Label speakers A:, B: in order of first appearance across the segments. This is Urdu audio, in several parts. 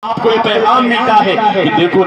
A: آپ کو یہ پیغام ملتا ہے کہ دیکھو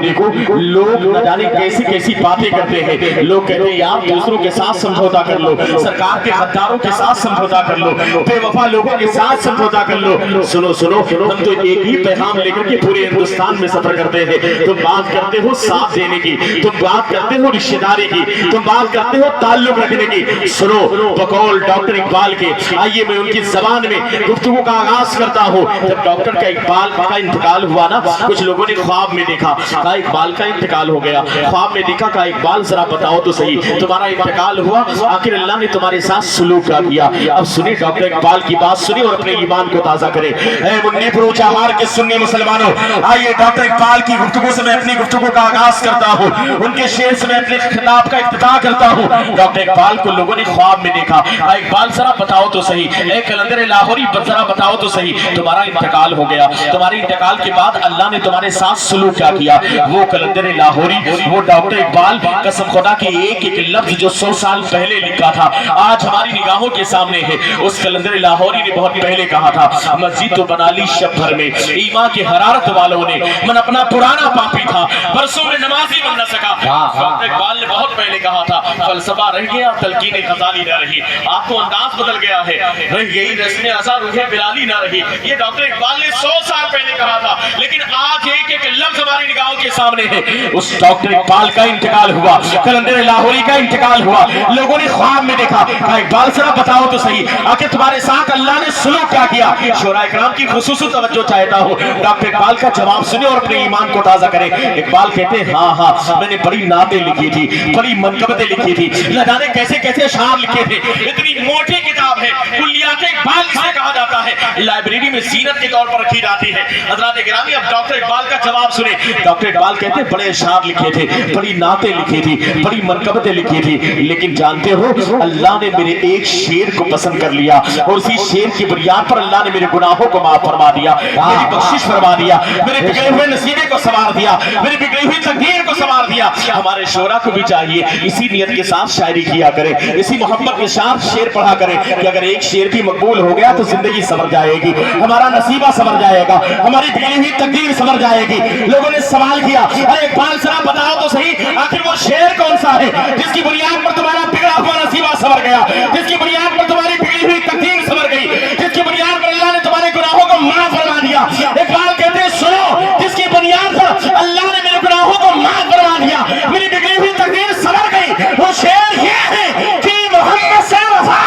A: لوگ نہ جانے کیسی کیسی باتیں کرتے ہیں. لوگ کہتے ہیں یار دوسروں کے ساتھ سمجھوتا کر لو, سرکار کے غداروں کے ساتھ سمجھوتا کر لو, بے وفا لوگوں کے ساتھ سمجھوتا کر لو. سنو ہم تو ایک ہی پیغام لے کر کے پورے ہندوستان میں سفر کرتے ہیں. تم بات کرتے ہو ساتھ دینے کی, تم بات کرتے ہو رشتہ داری کی, تم بات کرتے ہو تعلق رکھنے کی. سنو بقول ڈاکٹر اقبال کے, آئیے میں ان کی زبان میں گفتگو کا آغاز کرتا ہوں. جب ڈاکٹر کا اقبال کا انتقال ہوا نا, کچھ لوگوں نے خواب میں دیکھا کہا اقبال کا انتقال ہو گیا. خواب میں دیکھا کہا اقبال ذرا بتاؤ تو صحیح تمہارا انتقال ہوا, آخر اللہ نے تمہارے ساتھ سلوک کیا کیا. اب سنیں ڈاکٹر اقبال کی بات سنیں اور اپنے ایمان کو تازہ کریں. اے منی پروچا مار کے سنی مسلمانوں, آئیے ڈاکٹر اقبال کی گفتگو سے میں اپنی گفتگو کا آغاز کرتا ہوں, ان کے شعر سے میں اپنے خطاب کا افتتاح کرتا ہوں. ڈاکٹر اقبال کو لوگوں نے خواب میں دیکھا, اقبال ذرا بتاؤ تو صحیح, اے کلندر لاہوری ذرا بتاؤ تو صحیح تمہارا انتقال ہو گیا, تمہارے انتقال کے بعد اللہ نے تمہارے ساتھ سلوک کیا کیا. وہ کلندر لاہوری, وہ ڈاکٹر اقبال, قسم خدا کے ایک ایک لفظ جو 100 سال پہلے لکھا تھا آج ہماری نگاہوں کے سامنے ہے. اس کلندر لاہوری نے بہت پہلے کہا تھا, مسجد تو بنا لی شب بھر میں, ایمان کی حرارت والوں نے, من اپنا پرانا پاپی تھا برسوں میں نمازی بن نہ سکا. ڈاکٹر اقبال نے بہت پہلے کہا تھا, فلسفہ رہ گیا تلقین غزالی نہ رہی, آپ کو انداز بدل گیا ہے, رہ گئی رسم ازا روح بلالی نہ رہی. یہ ڈاکٹر اقبال نے 100 سال پہلے کہا تھا, لیکن آج ایک ایک لفظ ہماری نگاہوں کے سامنے ہے. اس ڈاکٹر اقبال کا انتقال ہوا, کلندر لاہوری کا انتقال ہوا, لوگوں نے خواب میں دیکھا کہا اقبال ذرا بتاؤ تو صحیح آخر تمہارے ساتھ اللہ نے سلوک کیا کیا. شورا کرام کی خصوصی توجہ چاہتا ہوں, ڈاکٹر اقبال کا جواب سنیں اور اپنے ایمان کو تازہ کریں. اقبال کہتے ہیں ہاں میں نے بڑی نعتیں لکھی تھی, بڑی منقبتیں لکھی تھی, نہ جانے کیسے کیسے اشعار لکھے تھے. اتنی موٹی کتاب ہے, کلیات اقبال جسے کہا جاتا ہے, لائبریری میں زینت کے طور پر رکھی جاتی ہے. حضرات گرامی اب ڈاکٹر اقبال کا جواب سنیں. ڈاکٹر اقبال کہتے ہیں بڑے اشعار لکھے تھے, بڑی نعتیں لکھی تھی, بڑی منقبتیں لکھی تھی, لیکن جانتے ہو اللہ نے میرے ایک شعر کو پسند کر لیا اور اسی شعر کی بنیاد پر اللہ نے میرے گناہوں کو معاف فرما دیا, میری بخشش فرما دیا, میرے بگڑے ہوئے نصیبے کو سنوار دیا, میری بگڑی ہوئی تقدیر کو سنوار دیا. ہمارے شعراء کو بھی چاہیے اسی نیت کے ساتھ شاعری کیا کرے, اسی محبت کے ساتھ شعر پڑھا کرے کہ اگر ایک شعر بھی مقبول ہو گیا تو زندگی سنور جائے گی, ہمارا نصیبہ سنور جائے گا, ہماری بگڑی ہوئی تقدیر سنور جائے گی. لوگوں نے سوال کیا ارے اقبال ذرا بتاؤ تو صحیح آخر وہ شعر کون سا ہے جس کی بنیاد پر تمہارا بگڑا ہوا نصیبہ سنور گیا, جس کی بنیاد پر تمہاری بگڑی ہوئی تقدیر سنور گئی, جس کی بنیاد پر اللہ نے تمہارے گناہوں کو معاف فرما دیا. اقبال کہتے ہیں سنو, جس کی بنیاد پر اللہ نے میرے گناہوں کو معاف فرما دیا, میری بگڑی ہوئی تقدیر سنور گئی, وہ شعر یہ ہے کہ محمد سے وفا,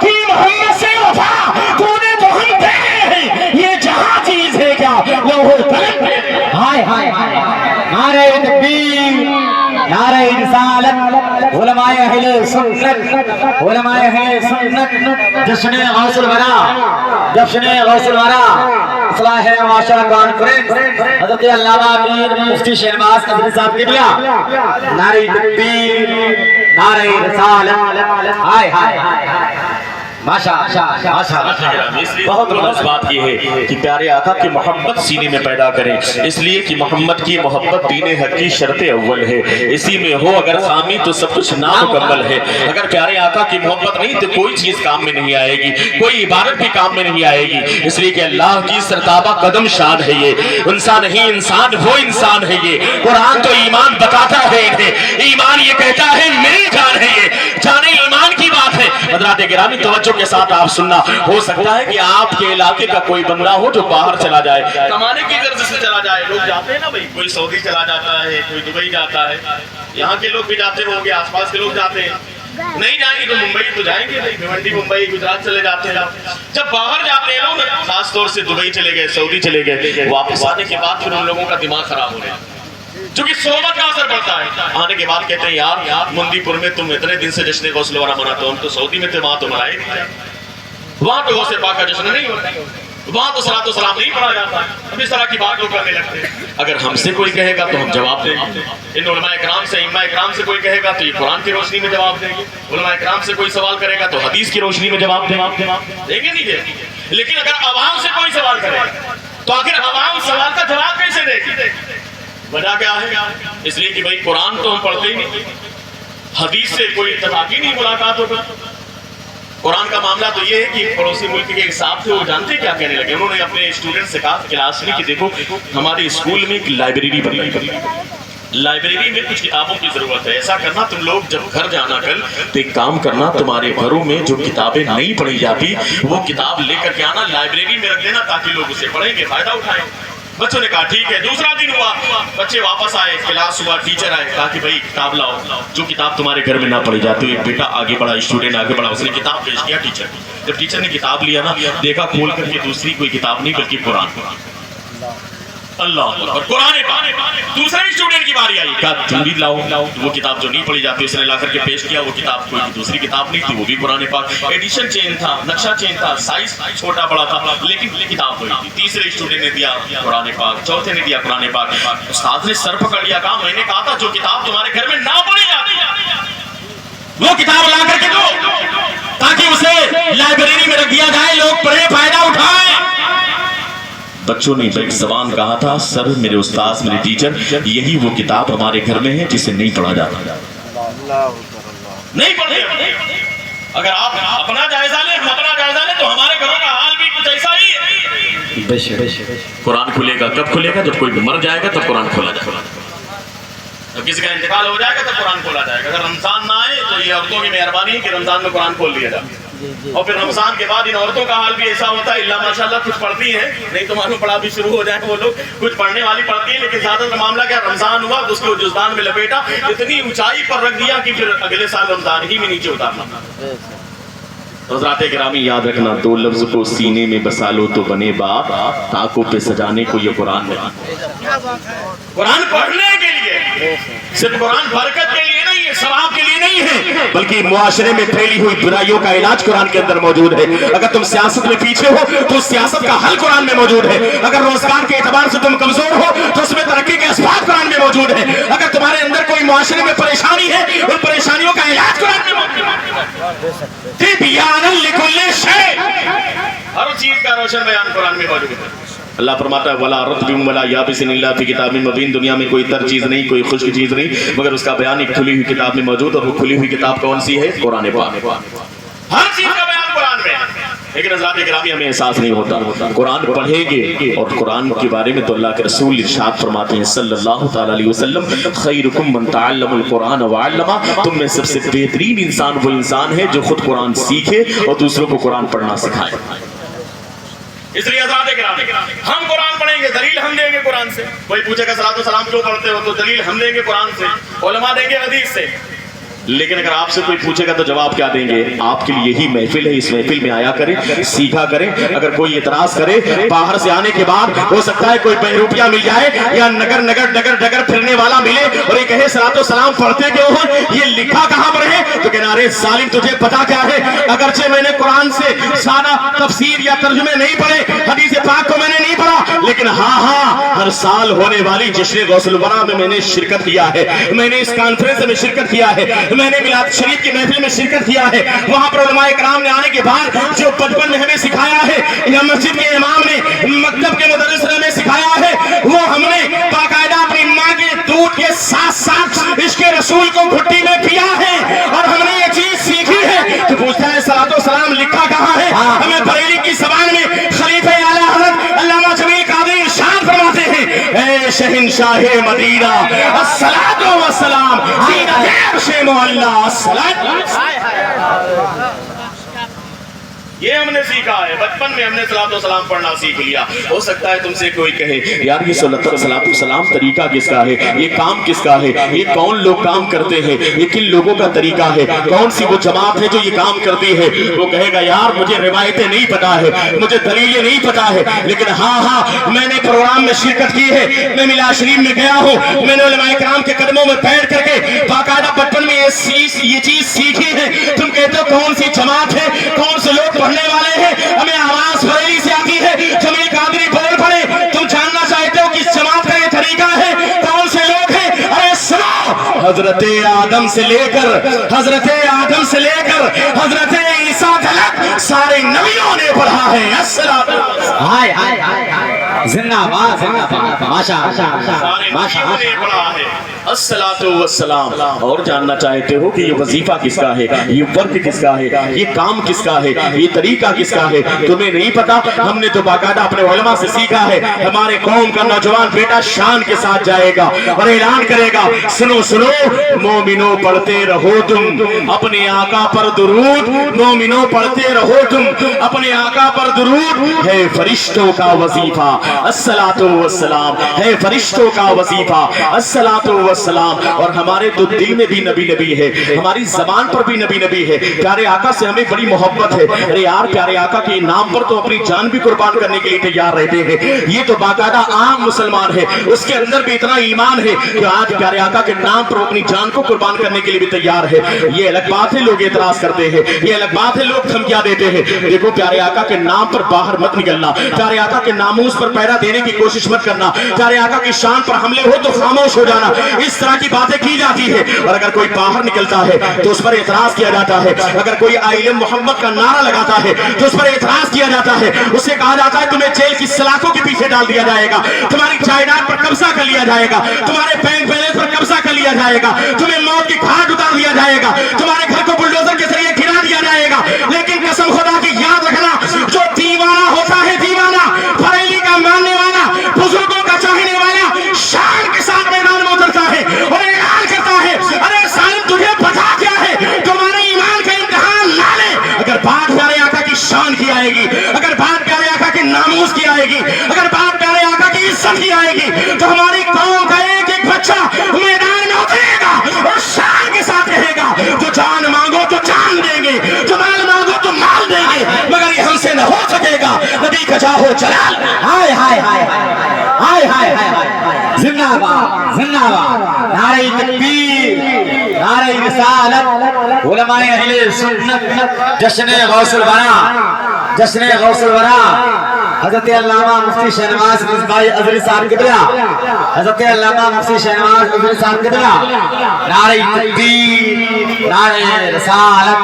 A: کہ محمد سے وفا تو نے تو ہم دے ہیں, یہ جہاں چیز ہے کیا لوہو قلم پہ. ہائے ہائے نعرہ تکبیر, نعرہ رسالت, علماء اہل سنت, علماء اہل سنت, جشن غوث الورا, جشن غوث الورا, اصلاح معاشرہ کانفرنس, حضرت علامہ امیر مفتی شہباز قادری صاحب کے لیا نعرہ تکبیر, نعرہ رسالت. ہائے ہائے بہت روز بات یہ ہے کہ پیارے آقا کی محبت سینے میں پیدا کریں, اس لیے کہ محمد کی محبت دین حق کی شرط اول ہے, اسی میں ہو اگر خامی تو سب کچھ نامکمل ہے. اگر پیارے آقا کی محبت نہیں تو کوئی چیز کام میں نہیں آئے گی, کوئی عبادت بھی کام میں نہیں آئے گی. اس لیے کہ اللہ کی سرتابہ قدم شان ہے یہ, انسان نہیں انسان وہ انسان ہے یہ. قرآن تو ایمان بتاتا ہے, ایمان یہ کہتا ہے میری جان ہے, یہ جانے ایمان کی بات ہے. حضرات گرامی توجہ کے ساتھ آپ سننا, ہو سکتا ہے کہ آپ کے علاقے کا کوئی بندہ ہو جو باہر چلا جائے, کمانے کی غرض سے چلا جائے. لوگ جاتے ہیں نا بھائی, کوئی سعودی چلا جاتا ہے, کوئی دبئی جاتا ہے, یہاں کے لوگ بھی جاتے ہوں گے, آس پاس کے لوگ جاتے ہیں. نہیں جائیں گے تو ممبئی تو جائیں گے, بھیونڈی ممبئی گجرات چلے جاتے ہیں. جب باہر جاتے ہیں لوگ, خاص طور سے دبئی چلے گئے, سعودی چلے گئے, واپس آنے کے بعد پھر ان لوگوں کا دماغ خراب ہو رہا ہے, چونکہ صحبت کا اثر پڑتا ہے. آنے کے بعد کہتے ہیں یار مندی پور میں تم اتنے دن سے جشن غوث الورا مناتے ہو, ہم تو سعودی میں تھے, وہاں تو منائے نہیں, وہاں تو غوث پاک کا جشن نہیں ہوتا, وہاں تو صلاۃ و سلام نہیں پڑھا جاتا. اب اس طرح کی بات لوگ کرنے لگتے ہیں. اگر ہم سے کوئی کہے گا تو ہم جواب دیں گے, ان علماء اکرام سے, ائمہ اکرام سے کوئی کہے گا تو یہ قرآن کی روشنی میں جواب دیں گے, علماء اکرام سے کوئی سوال کرے گا تو حدیث کی روشنی میں جواب دیں گے, نہیں دیں گے. لیکن اگر عوام سے کوئی سوال کرے تو آخر عوام سوال کا جواب کیسے دے گی؟ وجہ کیا ہے؟ اس لیے کہ بھائی قرآن تو ہم پڑھتے ہی نہیں, حدیث سے کوئی اتفاقی نہیں ملاقات ہوگا. قرآن کا معاملہ تو یہ ہے کہ پڑوسی ملک کے ایک صاحب تھے، وہ جانتے کیا کہنے لگے، انہوں نے اپنے اسٹوڈنٹ سے کہا کلاس میں کہ دیکھو ہمارے اسکول میں ایک لائبریری بنائی ہے، لائبریری میں کچھ کتابوں کی ضرورت ہے، ایسا کرنا تم لوگ جب گھر جانا کل تو ایک کام کرنا، تمہارے گھروں میں جو کتابیں نہیں پڑھی جاتی وہ کتاب لے کر کے آنا، لائبریری میں رکھ دینا تاکہ لوگ اسے پڑھیں گے، فائدہ اٹھائیں۔ بچوں نے کہا ٹھیک ہے۔ دوسرا دن ہوا، بچے واپس آئے، کلاس ہوا، ٹیچر آئے، کہا کہ بھائی کتاب لاؤ، جو کتاب تمہارے گھر میں نہ پڑھی جاتی۔ ایک بیٹا آگے بڑھا، اسٹوڈنٹ آگے بڑھا، اس نے کتاب پیش کیا ٹیچر کی۔ جب ٹیچر نے کتاب لیا نا، دیکھا کھول کر کے دوسری کوئی کتاب نہیں بلکہ قرآن۔ اللہ اکبر، قرآن پاک۔ دوسرے اسٹوڈنٹ کی باری آئی، کہا تم بھی لاؤ وہ کتاب جو نہیں پڑھی جاتی، اس نے لا کر کے پیش کیا، وہ کتاب کوئی دوسری کتاب نہیں تھی، وہ بھی قرآن پاک۔ ایڈیشن چینج تھا، نقشہ چینج تھا، سائز چھوٹا بڑا تھا، لیکن کتاب وہی تھی۔ تیسرے اسٹوڈنٹ نے دیا قرآن پاک، چوتھے نے دیا قرآن پاک۔ استاد نے سر پکڑ لیا، کہا میں نے کہا تھا جو کتاب تمہارے گھر میں نہ پڑھی جاتی وہ کتاب لا کر کے دو تاکہ اسے لائبریری میں رکھ دیا جائے، لوگ پڑھیں، فائدہ اٹھائیں۔ بچوں نے ایک زبان کہا تھا، سر میرے استاذ میرے ٹیچر، یہی وہ کتاب ہمارے گھر میں ہے جسے نہیں پڑھا جاتا۔ نہیں پڑھتے۔ اگر آپ اپنا جائزہ لیں، ہم اپنا جائزہ لیں تو ہمارے گھروں کا حال بھی کچھ ایسا ہی ہے۔ قرآن کھلے گا کب کھلے گا؟ جب کوئی مر جائے گا تب قرآن کھولا جائے گا، جب کسی کا انتقال ہو جائے گا تب قرآن کھولا جائے گا۔ اگر رمضان نہ آئے تو یہ عورتوں کی مہربانی ہے کہ رمضان میں قرآن کھول لیا جائے، اور پھر رمضان کے بعد ان عورتوں کا حال بھی ایسا ہوتا ہے، اللہ ماشاءاللہ کچھ پڑھتی ہیں، نہیں تو معلوم پڑھا بھی شروع ہو جائے وہ لوگ، کچھ پڑھنے والی پڑھتی ہیں، لیکن زیادہ تر معاملہ کیا، رمضان ہوا تو اس کو جزدان میں لپیٹا، اتنی اونچائی پر رکھ دیا کہ پھر اگلے سال رمضان ہی میں نیچے اتارنا۔ حضرات گرامی یاد رکھنا، دو لفظ کو سینے میں بسا لو تو بنے باپ، تاکوں پہ سجانے کو یہ قرآن ہے۔ قرآن پڑھنے کے لیے، صرف قرآن برکت کے لیے نہیں ہے، ثواب کے لیے نہیں ہے، بلکہ معاشرے میں پھیلی ہوئی برائیوں کا علاج قرآن کے اندر موجود ہے۔ اگر تم سیاست میں پیچھے ہو تو سیاست کا حل قرآن میں موجود ہے، اگر روزگار کے اعتبار سے تم کمزور ہو تو اس میں ترقی کے اسباب قرآن میں موجود ہے، اگر تمہارے اندر کوئی معاشرے میں پریشانی ہے ان پریشانیوں کا علاج قرآن میں موجود ہے۔ ہر چیز کا روشن بیان قرآن میں موجود ہے۔ اللہ فرماتا ہے وَلَا رَطْبٍ وَلَا يَابِسٍ إِلَّا فِي كِتَابٍ مُبِينٍ، دنیا میں کوئی تر چیز نہیں، کوئی خشک چیز نہیں، مگر اس کا بیان ایک کھلی ہوئی کتاب میں موجود، اور وہ کھلی ہوئی کتاب کون سی ہے؟ قرآن پاک۔ ہر چیز کا بیان قرآن میں ہے، لیکن حضرات گرامی ہمیں احساس نہیں ہوتا۔ قرآن پڑھیں گے اور قرآن کے بارے میں تو اللہ کے رسول ارشاد فرماتے ہیں صلی اللہ تعالی علیہ وسلم، خیرکم من تعلم القرآن وعلمہ، تم میں سب سے بہترین انسان وہ انسان ہے جو خود قرآن سیکھے اور دوسروں کو قرآن پڑھنا سکھائے۔ اس لیے حضرات گرامی ہم قرآن پڑھیں گے، دلیل ہم دیں گے قرآن سے۔ کوئی پوچھے گا صلاۃ و سلام کیوں پڑھتے ہو، تو دلیل ہم دیں گے قرآن سے، علماء دیں گے حدیث سے۔ لیکن اگر آپ سے کوئی پوچھے گا تو جواب کیا دیں گے؟ آپ کے لیے یہی محفل ہے، اس محفل میں آیا کریں، سیکھا کریں۔ اگر کوئی اعتراض کرے، باہر سے آنے کے بعد ہو سکتا ہے کوئی بہروپیہ مل جائے یا ڈگر پھرنے والا ملے اور یہ کہے صلاۃ و سلام پڑھتے کیوں ہو، یہ لکھا کہاں پر ہے؟ تو کہنا ارے ظالم تجھے پتا کیا ہے، اگرچہ میں نے قرآن سے سادہ تفسیر یا ترجمے نہیں پڑھے، حدیث پاک کو میں نے نہیں پڑھا، لیکن ہاں ہر سال ہونے والی جشن غوث الورا میں نے شرکت کیا ہے، میں نے اس کانفرنس میں شرکت کیا ہے، میں نے میلاد شریف کی محفل میں شرکت کیا ہے۔ وہاں پر علماء کرام نے آنے کے بعد جو بچپن میں ہمیں سکھایا ہے، یا مسجد کے امام نے، مکتب کے مدرس نے ہمیں سکھایا ہے، وہ ہم نے باقاعدہ اپنی ماں کے دودھ کے ساتھ ساتھ عشق رسول کو گھٹی میں پیا ہے، اور ہم نے یہ چیز سیکھی ہے۔ تو پوچھتا ہے صلاۃ و سلام لکھا کہاں ہے؟ ہمیں بریلی کی زبان میں خلیفہ اعلیٰ حضرت علامہ جمیل قادری ارشاد فرماتے ہیں، اے شہنشاہ مدینہ الصلاۃ والسلام زینت عرش مولا، یہ ہم نے سیکھا ہے، بچپن میں ہم نے صلاۃ و سلام پڑھنا سیکھ لیا۔ ہو سکتا ہے تم سے کوئی کہے یار یہ صلاۃ و سلام طریقہ کس کا ہے، یہ کام کس کا ہے، یہ کون لوگ کام کرتے ہیں، یہ کن لوگوں کا طریقہ ہے، کون سی وہ جماعت ہے جو یہ کام کرتی ہے؟ وہ کہے گا یار مجھے روایتیں نہیں پتا ہے، مجھے دلیلیں نہیں پتا ہے، لیکن ہاں میں نے پروگرام میں شرکت کی ہے، میں میلاد شریف میں گیا ہوں، میں نے علماء کرام کے قدموں میں بیٹھ کر کے باقاعدہ بچپن میں یہ چیز سیکھی ہے۔ تم کہتے ہو کون سی جماعت ہے، کون سے لوگ پڑھنے والے ہیں، ہمیں آواز بریلی سے آتی ہے، جمیل قادری بول پڑے، تم جاننا چاہتے ہو کس جماعت کا یہ طریقہ ہے، کون سے لوگ ہیں؟ ارے سنو، حضرت آدم سے لے کر حضرت عیسیٰ تک سارے نبیوں نے پڑھا ہے
B: ہائے ہائے ہائے زندہ باد ماشاء
A: الصلاۃ والسلام. اور جاننا چاہتے ہو کہ یہ وظیفہ کس کا ہے, یہ ورک کس کا ہے, یہ کام کس کا ہے, یہ طریقہ کس کا ہے؟ تمہیں نہیں پتا؟ ہم نے تو باقاعدہ اپنے علماء سے سیکھا ہے. ہمارے قوم کا نوجوان بیٹا شان کے ساتھ جائے گا اور اعلان کرے گا, سنو سنو مومنو پڑھتے رہو تم اپنے آقا پر درود, مومنو پڑھتے رہو تم اپنے آقا پر درود. ہے فرشتوں کا وظیفہ الصلاۃ والسلام, ہے فرشتوں کا وظیفہ الصلاۃ والسلام. اور ہمارے تو دل میں بھی نبی نبی ہے, ہماری زبان پر بھی نبی نبی ہے. پیارے آقا سے ہمیں بڑی محبت ہے. ارے یار, پیارے آقا کے نام پر تو اپنی جان بھی قربان کرنے کے لیے تیار رہتے ہیں. یہ تو باقاعدہ عام مسلمان ہے, اس کے اندر بھی اتنا ایمان ہے کہ آج پیارے آقا کے نام پر اپنی جان کو قربان کرنے کے لیے بھی تیار ہے. یہ الگ بات ہے لوگ اعتراض کرتے ہیں, یہ الگ بات ہے لوگ دھمکیاں دیتے ہیں. دیکھو پیارے آقا کے نام پر باہر مت نکلنا, پیارے آقا کے ناموس پر پہرا دینے کی کوشش مت کرنا, پیارے آقا کی شان پر حملے ہو تو خاموش ہو جانا. اس طرح کی باتیں کی جاتی ہے. اور اگر کوئی باہر نکلتا ہے تو اس پر اعتراض کیا جاتا ہے. اگر کوئی آئل محمد کا نعرہ لگاتا ہے تو اس پر اعتراض کیا جاتا ہے. اس سے کہا جاتا ہے تمہیں جیل کی سلاخوں کے پیچھے ڈال دیا جائے گا, تمہاری جائیداد پر قبضہ کر لیا جائے گا, تمہارے بینک بیلنس پر قبضہ کر لیا جائے گا, تمہیں موت کی گھاٹ اتار دیا جائے گا, تمہارے گھر کو بلڈوزر کے ذریعے گرا دیا جائے گا. لیکن قسم خدا کی یاد رکھنا, جو دیوانہ ہوتا ہے, دیوانہ بریلی کا ماننے والا, بزرگوں کا چاہنے والا, شان کے ساتھ میدان میں اترتا ہے اور اعلان کرتا ہے, ارے ظالم تجھے پتا کیا ہے, تمہارے ایمان کا امتحان نہ لے. اگر بات پیارے آقا کی شان کی آئے گی, اگر بات پیارے آقا کے ناموس کی آئے گی, اگر بات پیارے آقا کی عزت کی آئے گی, تو ہماری قوم کا ایک ایک بچہ میدان میں اترے گا اور شان کے ساتھ رہے گا. جو جان مانگو تو جان دیں گے, جو مال مانگو تو مال دیں گے, مگر یہ ہم سے نہ ہو سکے گا. نبی کا جاہو جلال.
B: ہائے ہائے ہائے ہائے ہائے ہائے زندہ باد زندہ باد. نعرہ تکبیر, نعرہ رسالت. علماء اہل سنت جشن غوث الورا, جشن غوث الورا حضرت علامہ مفتی شہنواز بھائی عزری صاحب قبلہ, حضرت علامہ مفتی شہنواز عزری صاحب قبلہ. نعرہ تکبیر, نعرہ رسالت.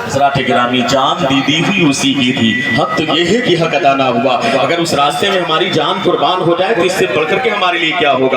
A: حضرات گرامی, جان دی ہوئی اسی کی تھی. حق تو یہ ہے کہ حق ادا نہ ہوا. اگر اس راستے میں ہماری جان قربان ہو جائے تو اس سے بڑھ کر کے ہمارے لیے کیا ہوگا.